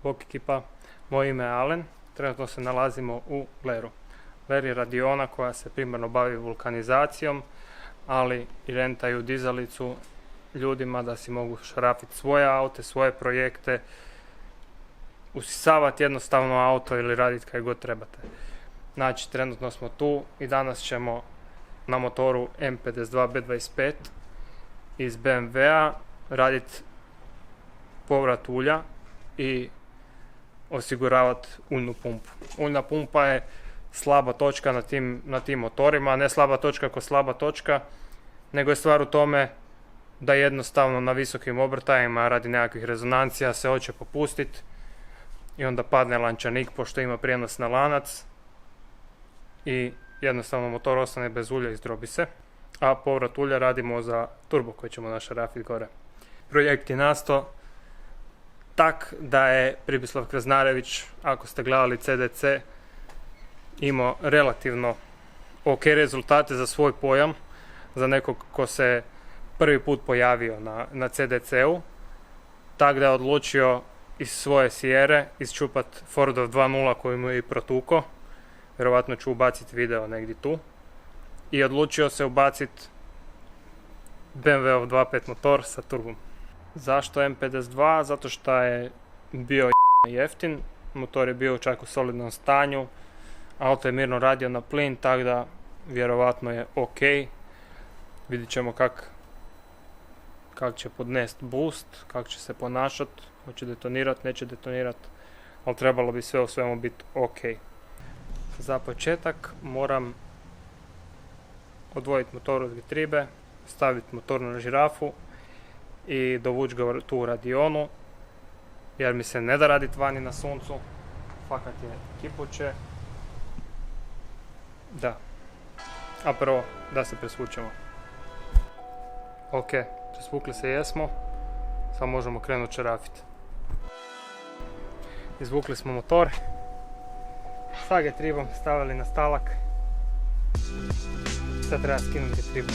Bok ekipa, moje ime je Alen, trenutno se nalazimo u Leru. Ler je radiona koja se primarno bavi vulkanizacijom, ali i rentaju dizalicu ljudima da si mogu šarafiti svoje aute, svoje projekte, usisavati jednostavno auto ili raditi kaj god trebate. Znači, trenutno smo tu i danas ćemo na motoru M52 B25 iz BMW-a raditi povrat ulja i osiguravati uljnu pumpu. Uljna pumpa je slaba točka na tim motorima, ne slaba točka ko slaba točka, nego je stvar u tome da jednostavno na visokim obrtajima radi nekakvih rezonancija se hoće popustiti i onda padne lančanik pošto ima prijenos na lanac i jednostavno motor ostane bez ulja i izdrobi se, a povrat ulja radimo za turbo koji ćemo našarafiti gore. Projekt je nastao tak da je Pribislav Kraznarević, ako ste gledali CDC, imao relativno ok rezultate za svoj pojam, za nekog ko se prvi put pojavio na CDC-u, tak da je odlučio iz svoje Sierre isčupat Fordov 2.0 koji mu je i protuko, vjerovatno ću ubaciti video negdje tu, i odlučio se ubaciti BMW 2.5 motor sa turbom. Zašto M52? Zato što je bio jeftin, motor je bio čak u solidnom stanju, auto je mirno radio na plin, tako da vjerovatno je ok. Vidjet ćemo kak će podnest boost, kak će se ponašat, hoće detonirat, neće detonirat, ali trebalo bi sve u svemu biti ok. Za početak moram odvojiti motor od getribe, staviti motor na žirafu i dovući ga tu u radionu, jer mi se ne da raditi vani na suncu, fakat je kipuće. Da, a prvo da se presvučemo. Ok, presvukli se jesmo, sad možemo krenuti šarafiti. Izvukli smo motor, sa getribom stavili na stalak, sad treba skinuti getribu.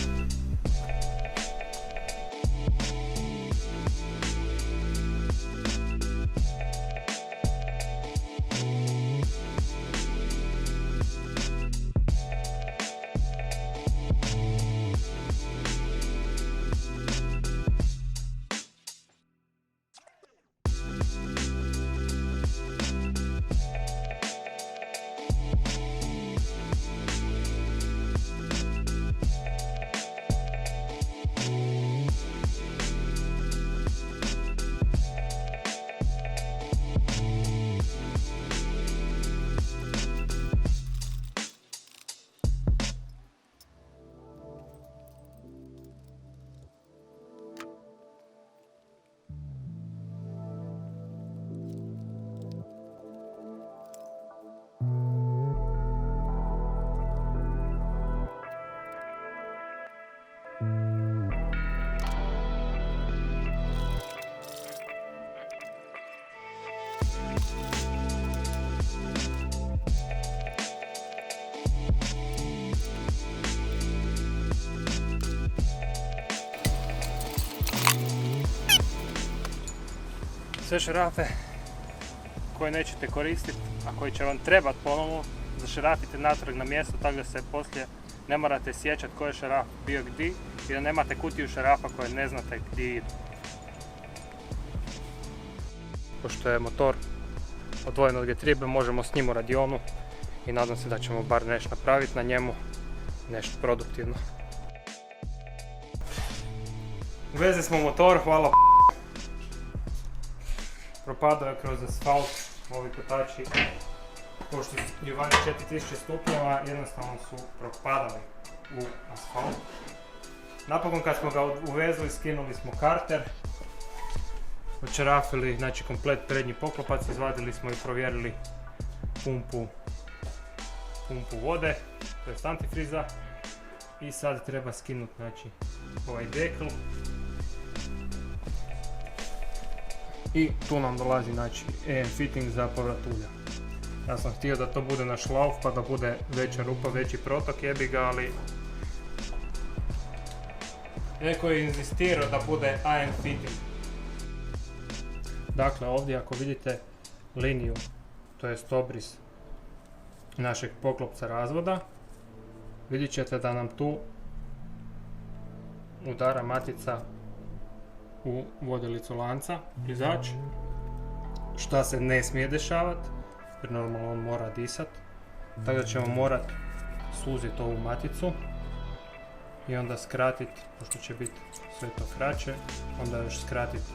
Sve šarafe koje nećete koristiti, a koji će vam trebati ponovno, zašarafite natrag na mjesto tako da se poslije ne morate sjećati koji je šaraf bio gdje i da nemate kutiju šarafa koje ne znate gdje idu. Pošto je motor odvojen od getribe, možemo s njim u radionu i nadam se da ćemo bar nešto napraviti na njemu, nešto produktivno. Uvezli smo motor, hvala propadao je kroz asfalt, ovi kotači, pošto je vani 4000 stupnjeva, jednostavno su propadali u asfalt. Napokon kad smo ga uvezli, skinuli smo karter, očarafili, znači komplet prednji poklopac, izvadili smo i provjerili pumpu vode, to je antifriza, i sad treba skinuti, znači, ovaj dekl. I tu nam dolazi, znači, EM fitting za povrat ulja. Ja sam htio da to bude na šlauf pa da bude veća rupa, veći protok, jebi ga, ali neko je inzistirao da bude AM fitting. Dakle, ovdje ako vidite liniju, to jest obris našeg poklopca razvoda, vidjet ćete da nam tu udara matica u vodilicu lanca, plizač, šta se ne smije dešavati, jer normalno on mora disat, tako da ćemo morat suziti ovu maticu i onda skratiti, pošto će biti sve to kraće, onda još skratiti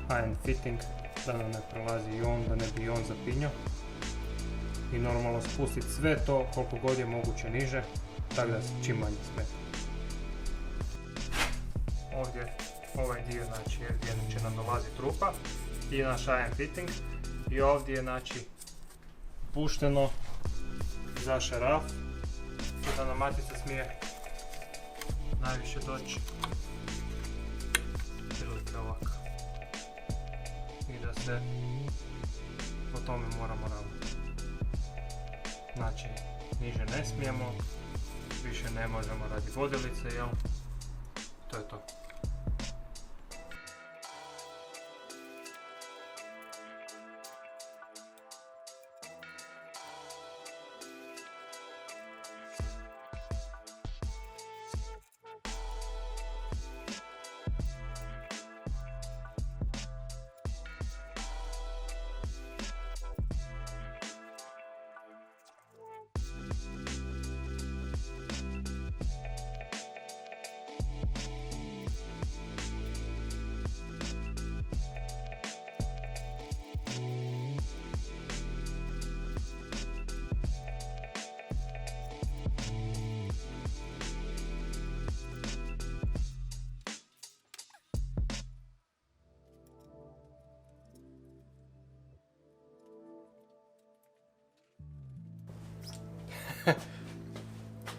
iron fitting da nam ne prolazi i on, da ne bi on zapinjao, i normalno spustiti sve to koliko god je moguće niže, tako da se čim manje smeta. Ovdje ovaj dio, znači, gdje će nam dolaziti rupa i naš iron fitting, i ovdje je, znači, pušteno za šaraf, da nam matica smije najviše doći prilike ovako, i da se po tome moramo ravnati. Znači, niže ne smijemo, više ne možemo radi vodilice, jel? To je to.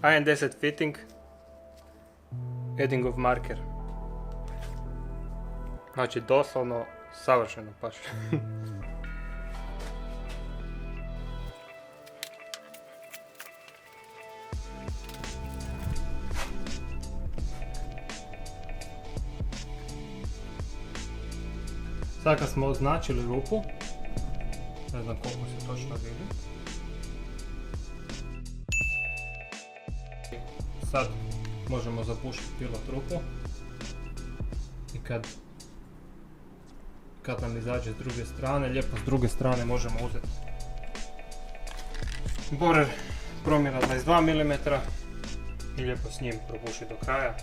Iron 10 fitting, Eddingov marker. Znači doslovno savršeno paše. Sad kad smo označili rupu, ne znam koliko se točno vidi, sad možemo zapušiti pilot rupu i kad nam izađe s druge strane, lijepo s druge strane možemo uzeti borer promjera 22 mm i lijepo s njim probušiti do kraja.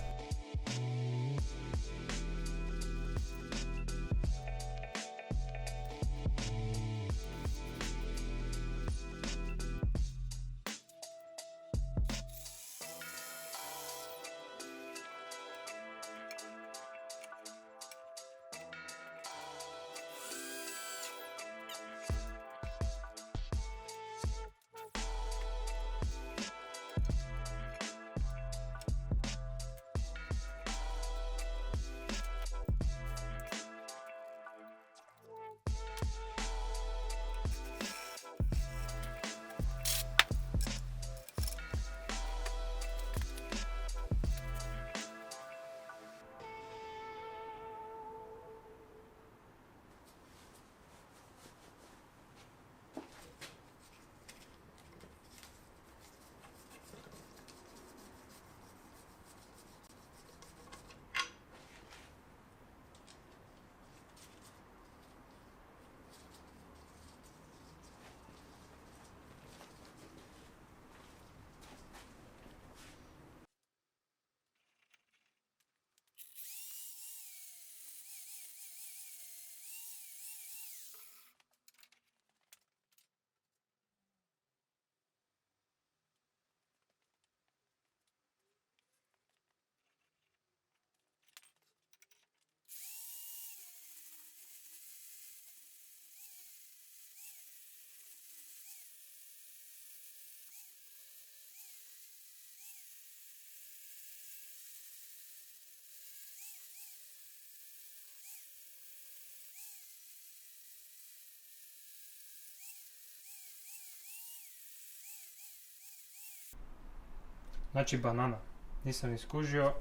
Znači banana, nisam iskužio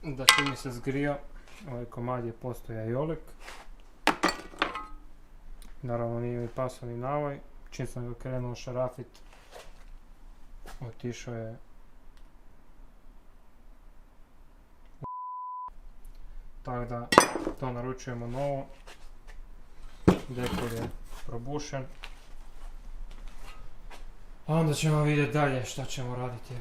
da čim mi se zgrio, ovaj komad je postoja jolik Naravno nije mi pasao ni navoj. Čim sam ga krenuo šarafit, otišao je tako da to naručujemo novo. Dekor je probušen. A onda ćemo vidjeti dalje šta ćemo raditi.